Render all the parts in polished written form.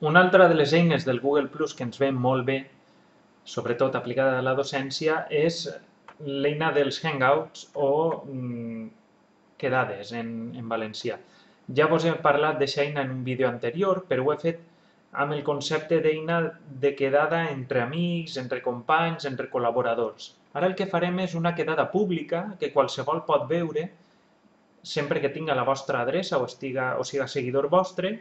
Una altra de les eines del Google Plus que ens ve molt bé, sobretot aplicada a la docència, és l'eina dels Hangouts o quedades en valencià. Ja vos he parlat d'aquesta eina en un vídeo anterior, però ho he fet amb el concepte d'eina de quedada entre amics, entre companys, entre col·laboradors. Ara el que farem és una quedada pública que qualsevol pot veure sempre que tinga la vostra adreça o siga seguidor vostre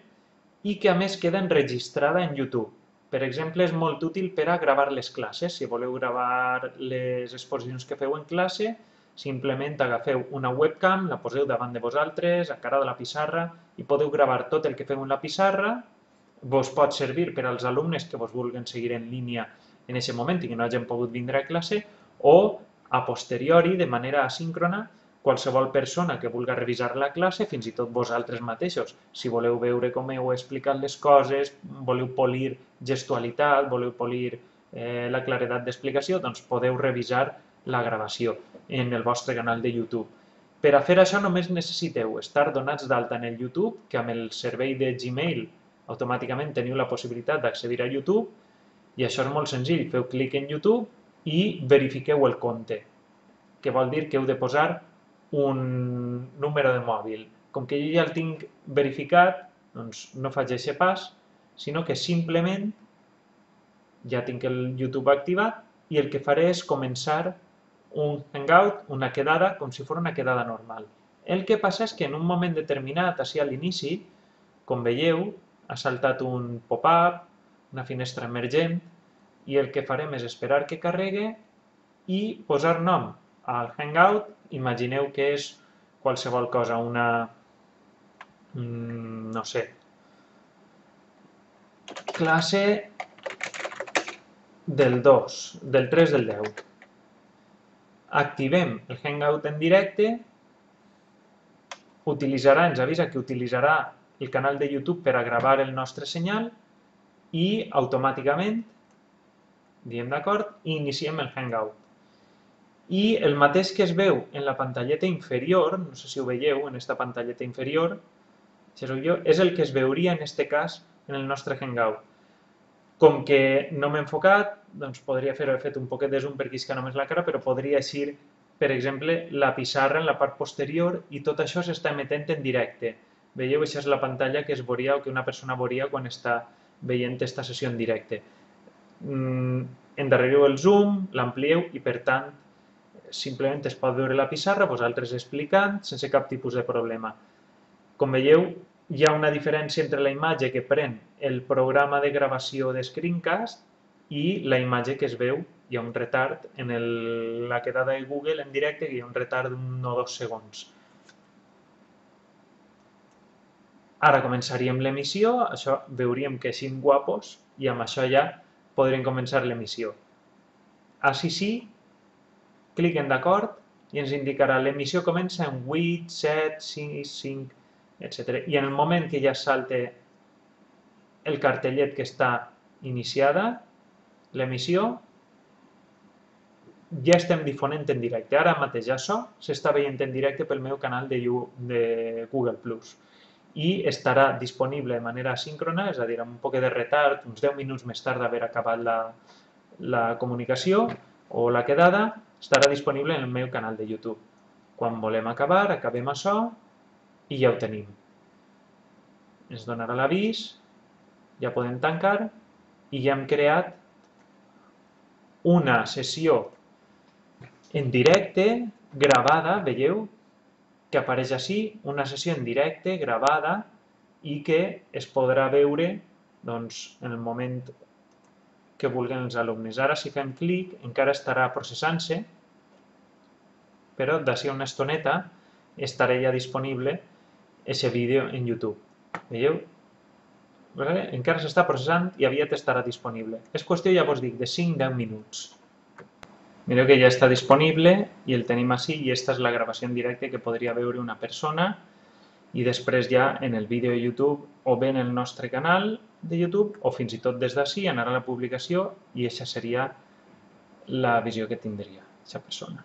i que a més queda enregistrada en YouTube. Per exemple, és molt útil per a gravar les classes. Si voleu gravar les exposicions que feu en classe, simplement agafeu una webcam, la poseu davant de vosaltres, a cara de la pissarra, i podeu gravar tot el que feu en la pissarra. Vos pot servir per als alumnes que vos vulguin seguir en línia en aquest moment i que no hagin pogut vindre a classe, o a posteriori, de manera asíncrona, qualsevol persona que vulgui revisar la classe, fins i tot vosaltres mateixos. Si voleu veure com heu explicat les coses, voleu polir gestualitat, voleu polir la claredat d'explicació, doncs podeu revisar la gravació en el vostre canal de YouTube. Per a fer això només necessiteu estar donats d'alta en el YouTube, que amb el servei de Gmail automàticament teniu la possibilitat d'accedir a YouTube, i això és molt senzill. Feu clic en YouTube i verifiqueu el compte, que vol dir que heu de posar un número de mòbil. Com que jo ja el tinc verificat, doncs no faig aquest pas, sinó que simplement ja tinc el YouTube activat i el que faré és començar un hangout, una quedada, com si fos una quedada normal. El que passa és que en un moment determinat, així a l'inici, com veieu, ha saltat un pop-up, una finestra emergent, i el que farem és esperar que carregui i posar nom al hangout. Imagineu que és qualsevol cosa, no sé, classe del 2, del 3 del 10. Activem el hangout en directe, ens avisa que utilitzarà el canal de YouTube per a gravar el nostre senyal i automàticament diem d'acord i iniciem el hangout. I el mateix que es veu en la pantalleta inferior, no sé si ho veieu en aquesta pantalleta inferior, és el que es veuria en aquest cas en el nostre hangout. Com que no m'he enfocat, doncs podria haver fet un poquet de zoom per quiscar només la cara, però podria eixir, per exemple, la pissarra en la part posterior i tot això s'està emetent en directe. Veieu, això és la pantalla que es veuria o que una persona veuria quan està veient aquesta sessió en directe. Endarreriu el zoom, l'amplieu i, per tant, simplement es pot veure la pissarra, vosaltres explicant, sense cap tipus de problema. Com veieu, hi ha una diferència entre la imatge que pren el programa de gravació de Screencast i la imatge que es veu. Hi ha un retard en la quedada de Google en directe, que hi ha un retard d'1 o 2 segons. Ara començaríem l'emissió, això veuríem que eixim guapos i amb això ja podríem començar l'emissió. Així sí, clic en d'acord i ens indicarà l'emissió comença en 8, 7, 6, 5, etc. I en el moment que ja salte el cartellet que està iniciada l'emissió, ja estem difonent en directe. Ara mateix això s'està veient en directe pel meu canal de Google Plus i estarà disponible de manera asíncrona, és a dir, amb un poc de retard, uns 10 minuts més tard d'haver acabat la comunicació o la quedada, estarà disponible en el meu canal de YouTube. Quan volem acabar, acabem això i ja ho tenim. Ens donarà l'avís, ja podem tancar i ja hem creat una sessió en directe, gravada, veieu, que apareix així, una sessió en directe, gravada, i que es podrà veure doncs, en el moment que vulguin els alumnes. Ara, si fem clic, encara estarà processant-se, però d'ací a una estoneta estarà ja disponible aquest vídeo en YouTube. Veieu? Encara s'està processant i aviat estarà disponible. És qüestió, ja vos dic, de 5-10 minuts. Mireu que ja està disponible i el tenim així i aquesta és la gravació en directe que podria veure una persona i després ja en el vídeo de YouTube o bé en el nostre canal de YouTube o fins i tot des d'ací anarà la publicació i aquesta seria la visió que tindria aquesta persona.